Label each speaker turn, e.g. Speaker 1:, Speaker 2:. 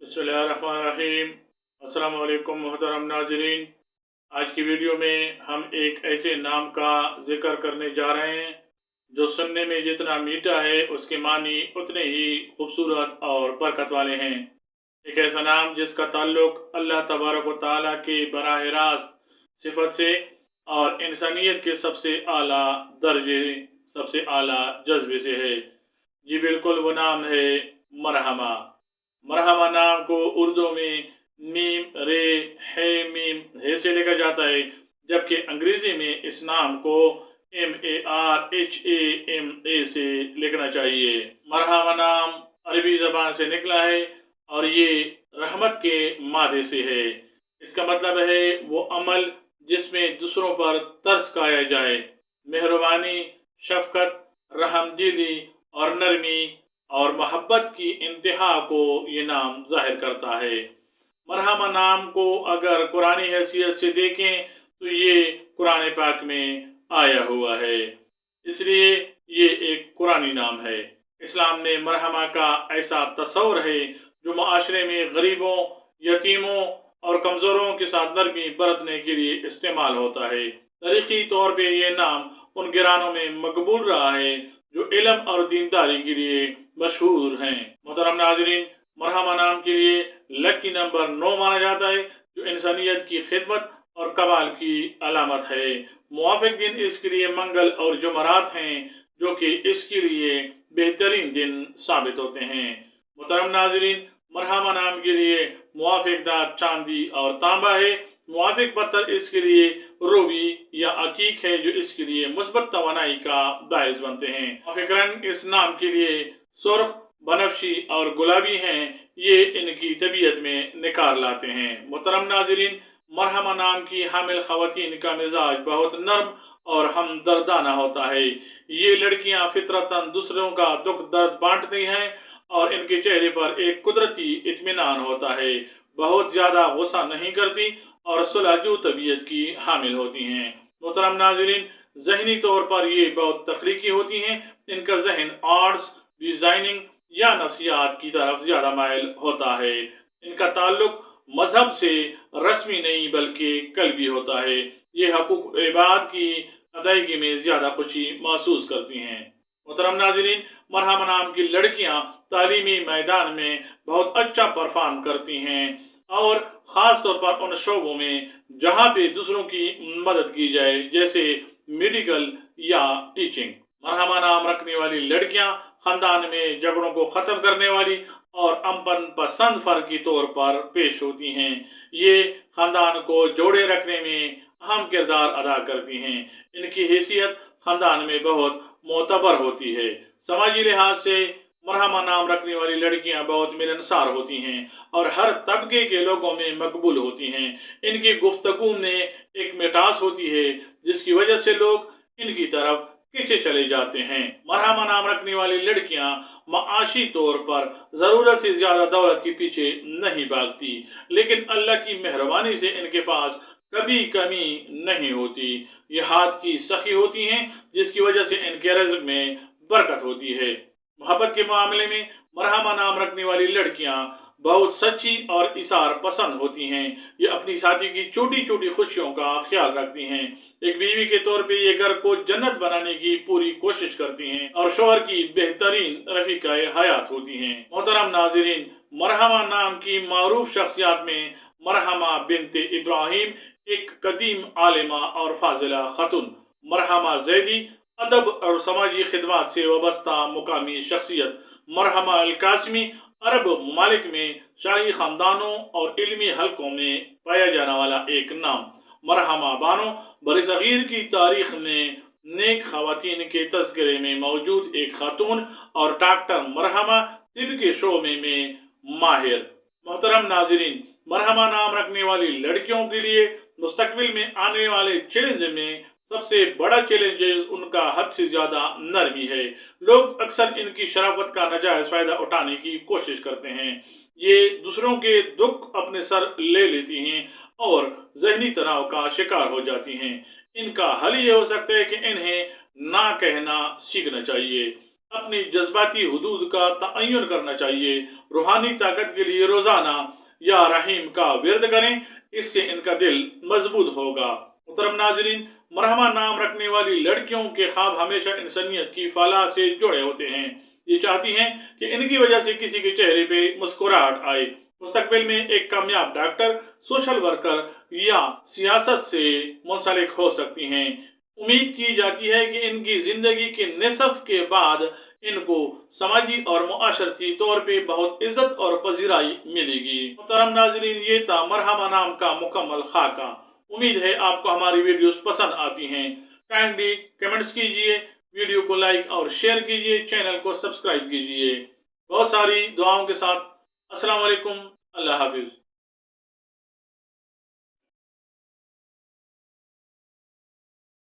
Speaker 1: बिस्मिल्लाहिर्रहमानिर्रहीम। अस्सलाम वालेकुम मोहतरम नाजरीन। आज की वीडियो में हम एक ऐसे नाम का जिक्र करने जा रहे हैं जो सुनने में जितना मीठा है उसके मानी उतने ही खूबसूरत और बरकत वाले हैं। एक ऐसा नाम जिसका ताल्लुक अल्लाह तबारक व तआला के बराह रास्त सिफत से और इंसानियत के सबसे आला दर्जे, सबसे आला जज्बे से है। जी बिल्कुल, वो नाम है मरहमा। मरहमा नाम को उर्दू में मीम रे है मीम हे से लिखा जाता है, जबकि अंग्रेजी में इस नाम को MARHAMA से लिखना चाहिए। मरहमा नाम अरबी जबान से निकला है और ये रहमत के मादे से है। इसका मतलब है वो अमल जिसमें दूसरों पर तरस खाया जाए, मेहरबानी, शफकत, रहमदिली और नरमी और मोहब्बत की इंतहा को ये नाम जाहिर करता है। मरहमा नाम को अगर कुरानी हैसियत से देखें तो ये कुरान पाक में आया हुआ है, इसलिए ये एक कुरानी नाम है। इस्लाम में मरहमा का ऐसा तस्वर है जो माशरे में गरीबों, यतीमों और कमज़ोरों के साथ नरमी बरतने के लिए इस्तेमाल होता है। तारीखी तौर पर यह नाम उन गिरानों में मकबूल रहा है जो इल्म और दीनदारी के लिए मशहूर हैं। मोहतरम नाज़रीन, मरहमा नाम के लिए लकी नंबर 9 माना जाता है, जो इंसानियत की खिदमत और कमाल की अलामत है। मुवाफिक दिन इसके लिए मंगल और जुमरात हैं, जो कि इसके लिए बेहतरीन दिन साबित होते हैं। मोहतरम नाज़रीन, मरहमा नाम के लिए मुवाफिक धात चांदी और तांबा है। मुवाफिक पत्थर इसके लिए रूबी या अकीक है, जो इसके लिए मुस्बत तवानाई का बायस बनते हैं। मुवाफिक रंग इस नाम के लिए सुर्ख, बनफशी और गुलाबी हैं। ये इनकी तबीयत में निखार लाते हैं। मोहतरम नाज़रीन, मरहमा नाम की हामिल खवातीन का मिजाज बहुत नर्म और हमदर्दाना होता है। ये लड़कियां फितरतन दूसरों का दुख दर्द बांटती हैं और इनके चेहरे पर एक कुदरती इत्मीनान होता है। बहुत ज्यादा गुस्सा नहीं करती और सुलझू तबीयत की हामिल होती हैं। मोहतरम नाज़रीन, जहनी तौर पर ये बहुत तख्लीकी होती हैं। इनका जहन आर्ट्स, डिजाइनिंग या नफ्सियात की तरफ ज्यादा माइल होता है। इनका ताल्लुक मजहब से रस्मी नहीं बल्कि कल्बी होता है। ये हकूक इबाद की अदायगी में ज्यादा खुशी महसूस करती हैं। मोहतरम नाज़रीन, मरहमा नाम की लड़कियां तालीमी मैदान में बहुत अच्छा परफॉर्म करती हैं और ख़ास तौर पर उन शोबों में जहाँ पे दूसरों की मदद की जाए, जैसे मेडिकल या टीचिंग। मरहमा नाम रखने वाली लड़कियां खानदान में झगड़ों को ख़त्म करने वाली और अमन पसंद फर्द के तौर पर पेश होती हैं। ये खानदान को जोड़े रखने में अहम किरदार अदा करती हैं। इनकी हैसियत खानदान में बहुत मोतबर होती है। समाजी लिहाज से मरहमा नाम रखने वाली लड़कियां बहुत मिलनसार होती हैं और हर तबके के लोगों में मकबूल होती हैं। इनकी गुफ्तगू में एक मिठास होती है जिसकी वजह से लोग इनकी तरफ खींचे चले जाते हैं। मरहमा नाम रखने वाली लड़कियां माशी तौर पर जरूरत से ज्यादा दौलत के पीछे नहीं भागती, लेकिन अल्लाह की मेहरबानी से इनके पास कभी कमी नहीं होती। ये हाथ की सखी होती हैं, जिसकी वजह से इनके रिज़्क़ में बरकत होती है। मोहब्बत के मामले में मरहमा नाम रखने वाली लड़कियां बहुत सच्ची और इसार पसंद होती हैं। ये अपनी साथी की छोटी छोटी खुशियों का ख्याल रखती हैं। एक बीवी के तौर पे ये घर को जन्नत बनाने की पूरी कोशिश करती हैं और शौहर की बेहतरीन रफीका हयात होती हैं। मोहतरम नाज़रीन, मरहमा नाम की मारूफ शख्सियात में मरहमा बिनते इब्राहिम एक कदीम आलिमा और फाजिला खतून, मरहमा जैदी अदब और समाजी खिदमत से वाबस्ता मुकामी शख्सियत, मरहमा अल कासमी अरब ममालिक में शाही खानदानों और इल्मी हलकों में पाया जाने वाला एक नाम, मरहमा बानो बरसगीर की तारीख में नेक खवातीन के तस्करे में मौजूद एक खातून और डॉक्टर मरहमा तिब के शोबे में माहिर। मोहतरम नाज़रीन, मरहमा नाम रखने वाली लड़कियों के लिए मुस्तकबिल में आने वाले चैलेंज में सबसे बड़ा चैलेंज उनका हद से ज्यादा नरमी है। लोग अक्सर इनकी शराफत का नाजायज फायदा उठाने की कोशिश करते हैं। ये दूसरों के दुख अपने सर ले लेती हैं और जहनी तनाव का शिकार हो जाती हैं। इनका हल ये हो सकता है कि इन्हें ना कहना सीखना चाहिए। अपनी जज्बाती हुदूद का तयन करना चाहिए। रूहानी ताकत के लिए रोजाना या रहीम का विर्द करें, इससे इनका दिल मजबूत होगा। मुहतरम नाज़रीन, मरहमा नाम रखने वाली लड़कियों के ख्वाब हमेशा इंसानियत की फलाह से जुड़े होते हैं। ये चाहती हैं कि इनकी वजह से किसी के चेहरे पे मुस्कुराहट आए, मुस्तकबिल में एक कामयाब डॉक्टर, सोशल वर्कर या सियासत से मुंसलिक हो सकती हैं। उम्मीद की जाती है कि इनकी जिंदगी के निसफ के बाद इनको समाजी और मुआशरती तौर पे बहुत इज्जत और पजीराई मिलेगी। मुहतरम नाज़रीन, ये था मरहमा नाम का मुकम्मल खाका। उम्मीद है आपको हमारी वीडियोस पसंद आती हैं। काइंडली कमेंट्स कीजिए, वीडियो को लाइक और शेयर कीजिए, चैनल को सब्सक्राइब कीजिए। बहुत सारी दुआओं के साथ अस्सलाम वालेकुम, अल्लाह हाफिज।